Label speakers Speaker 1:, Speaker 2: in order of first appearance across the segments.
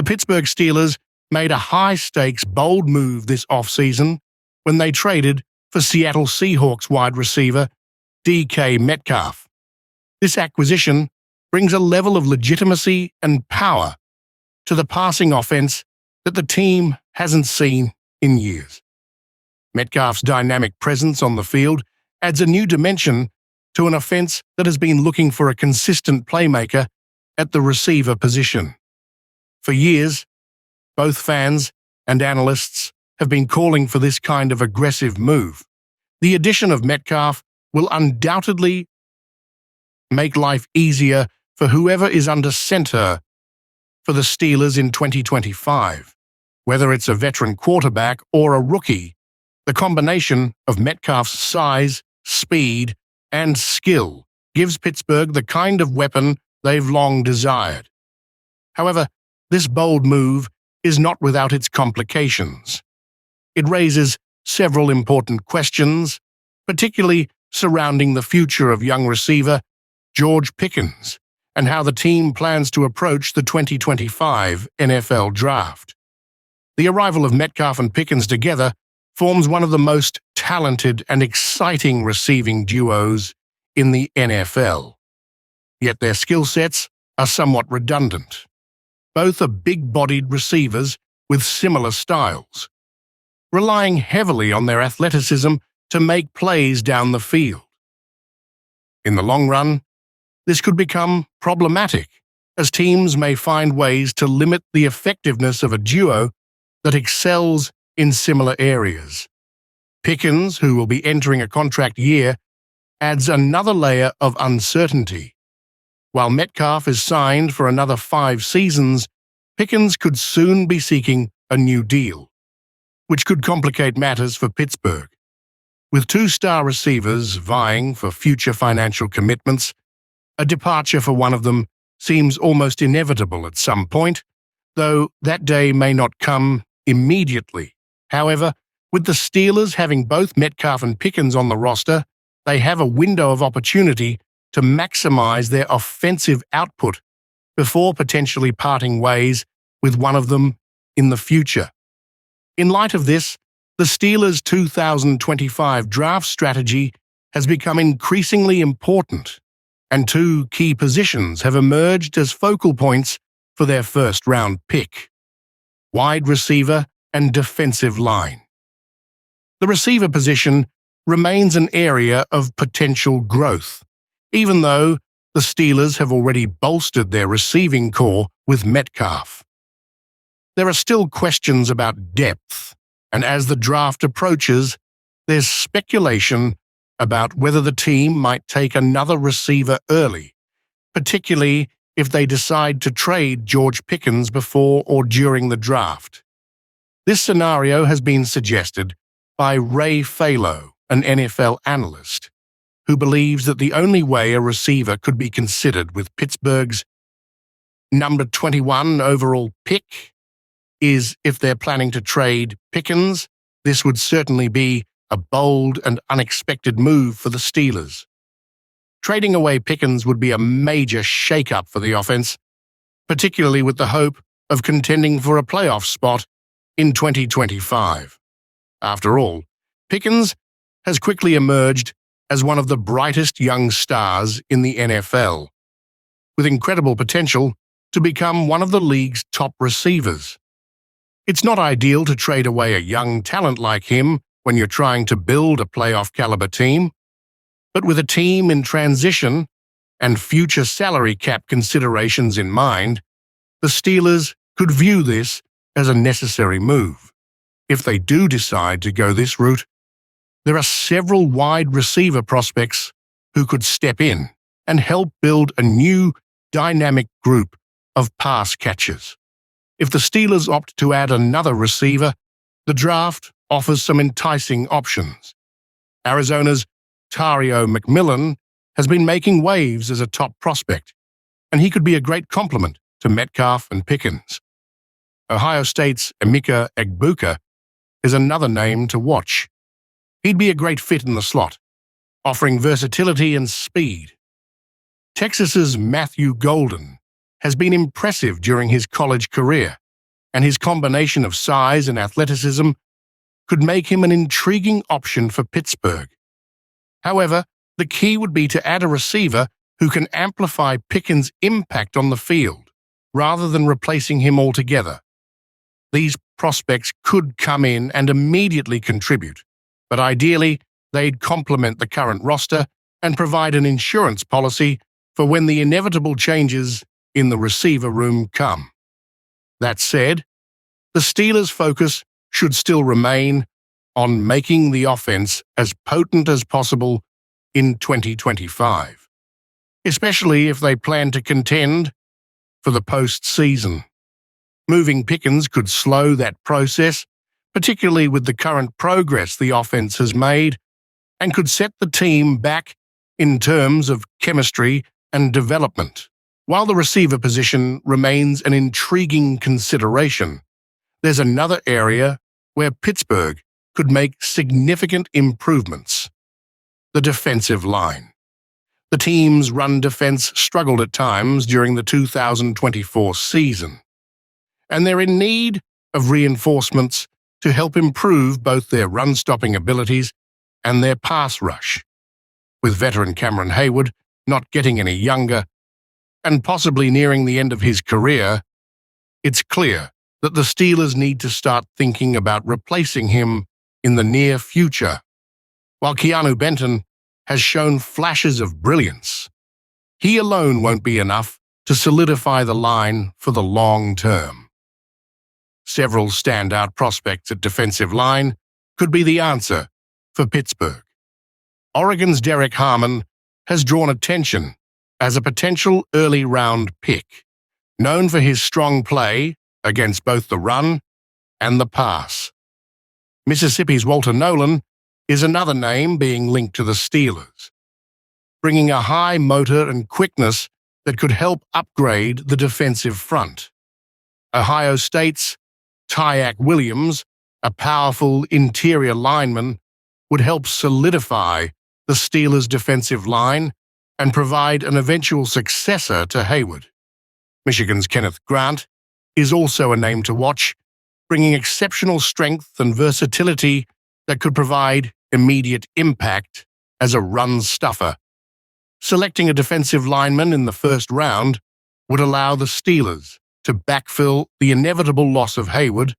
Speaker 1: Pittsburgh Steelers made a high-stakes, bold move this offseason when they traded for Seattle Seahawks wide receiver DK Metcalf. This acquisition brings a level of legitimacy and power to the passing offense that the team hasn't seen in years. Metcalf's dynamic presence on the field adds a new dimension to an offense that has been looking for a consistent playmaker at the receiver position. For years, both fans and analysts have been calling for this kind of aggressive move. The addition of Metcalf will undoubtedly make life easier for whoever is under center for the Steelers in 2025. Whether it's a veteran quarterback or a rookie, the combination of Metcalf's size, speed, and skill gives Pittsburgh the kind of weapon they've long desired. However, this bold move is not without its complications. It raises several important questions, particularly surrounding the future of young receiver George Pickens and how the team plans to approach the 2025 NFL Draft. The arrival of Metcalf and Pickens together forms one of the most talented and exciting receiving duos in the NFL. Yet their skill sets are somewhat redundant. Both are big-bodied receivers with similar styles, relying heavily on their athleticism to make plays down the field. In the long run, this could become problematic, as teams may find ways to limit the effectiveness of a duo that excels in similar areas. Pickens, who will be entering a contract year, adds another layer of uncertainty. While Metcalf is signed for another 5 seasons, Pickens could soon be seeking a new deal, which could complicate matters for Pittsburgh. With 2 star receivers vying for future financial commitments, a departure for one of them seems almost inevitable at some point, though that day may not come immediately. However, with the Steelers having both Metcalf and Pickens on the roster, they have a window of opportunity to maximize their offensive output before potentially parting ways with one of them in the future. In light of this, the Steelers' 2025 draft strategy has become increasingly important, and 2 key positions have emerged as focal points for their first-round pick: wide receiver and defensive line. The receiver position remains an area of potential growth, even though the Steelers have already bolstered their receiving core with Metcalf. There are still questions about depth, and as the draft approaches, there's speculation about whether the team might take another receiver early, particularly if they decide to trade George Pickens before or during the draft. This scenario has been suggested by Ray Falo, an NFL analyst, who believes that the only way a receiver could be considered with Pittsburgh's number 21 overall pick is if they're planning to trade Pickens. This would certainly be a bold and unexpected move for the Steelers. Trading away Pickens would be a major shake-up for the offense, particularly with the hope of contending for a playoff spot in 2025. After all, Pickens has quickly emerged as one of the brightest young stars in the NFL, with incredible potential to become one of the league's top receivers. It's not ideal to trade away a young talent like him when you're trying to build a playoff-caliber team, but with a team in transition and future salary cap considerations in mind, the Steelers could view this as a necessary move. If they do decide to go this route, there are several wide receiver prospects who could step in and help build a new, dynamic group of pass catchers. If the Steelers opt to add another receiver, the draft offers some enticing options. Arizona's Tario McMillan has been making waves as a top prospect, and he could be a great complement to Metcalf and Pickens. Ohio State's Emeka Egbuka is another name to watch. He'd be a great fit in the slot, offering versatility and speed. Texas's Matthew Golden has been impressive during his college career, and his combination of size and athleticism could make him an intriguing option for Pittsburgh. However, the key would be to add a receiver who can amplify Pickens' impact on the field, rather than replacing him altogether. These prospects could come in and immediately contribute, but ideally, they'd complement the current roster and provide an insurance policy for when the inevitable changes in the receiver room come. That said, the Steelers' focus should still remain on making the offense as potent as possible in 2025, especially if they plan to contend for the postseason. Moving Pickens could slow that process, particularly with the current progress the offense has made, and could set the team back in terms of chemistry and development. While the receiver position remains an intriguing consideration, there's another area where Pittsburgh could make significant improvements: the defensive line. The team's run defense struggled at times during the 2024 season, and they're in need of reinforcements to help improve both their run-stopping abilities and their pass rush. With veteran Cameron Hayward not getting any younger and possibly nearing the end of his career, it's clear that the Steelers need to start thinking about replacing him in the near future. While Keanu Benton has shown flashes of brilliance, he alone won't be enough to solidify the line for the long term. Several standout prospects at defensive line could be the answer for Pittsburgh. Oregon's Derek Harmon has drawn attention as a potential early-round pick, known for his strong play against both the run and the pass. Mississippi's Walter Nolan is another name being linked to the Steelers, bringing a high motor and quickness that could help upgrade the defensive front. Ohio State's Tyak Williams, a powerful interior lineman, would help solidify the Steelers' defensive line and provide an eventual successor to Hayward. Michigan's Kenneth Grant is also a name to watch, bringing exceptional strength and versatility that could provide immediate impact as a run stuffer. Selecting a defensive lineman in the first round would allow the Steelers to backfill the inevitable loss of Hayward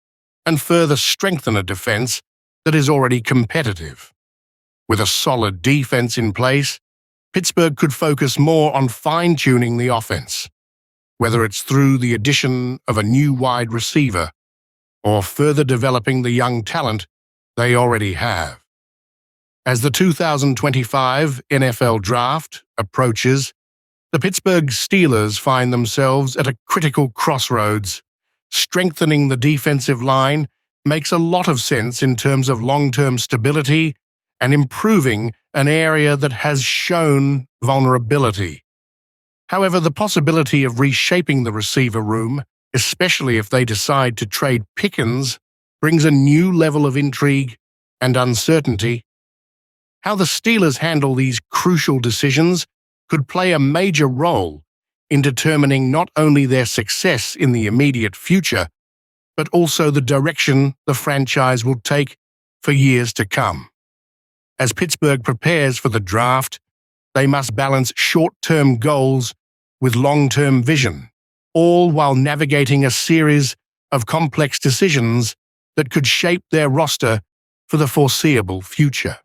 Speaker 1: and further strengthen a defense that is already competitive. With a solid defense in place, Pittsburgh could focus more on fine-tuning the offense, whether it's through the addition of a new wide receiver or further developing the young talent they already have. As the 2025 NFL Draft approaches, the Pittsburgh Steelers find themselves at a critical crossroads. Strengthening the defensive line makes a lot of sense in terms of long-term stability and improving an area that has shown vulnerability. However, the possibility of reshaping the receiver room, especially if they decide to trade Pickens, brings a new level of intrigue and uncertainty. How the Steelers handle these crucial decisions could play a major role in determining not only their success in the immediate future, but also the direction the franchise will take for years to come. As Pittsburgh prepares for the draft, they must balance short-term goals with long-term vision, all while navigating a series of complex decisions that could shape their roster for the foreseeable future.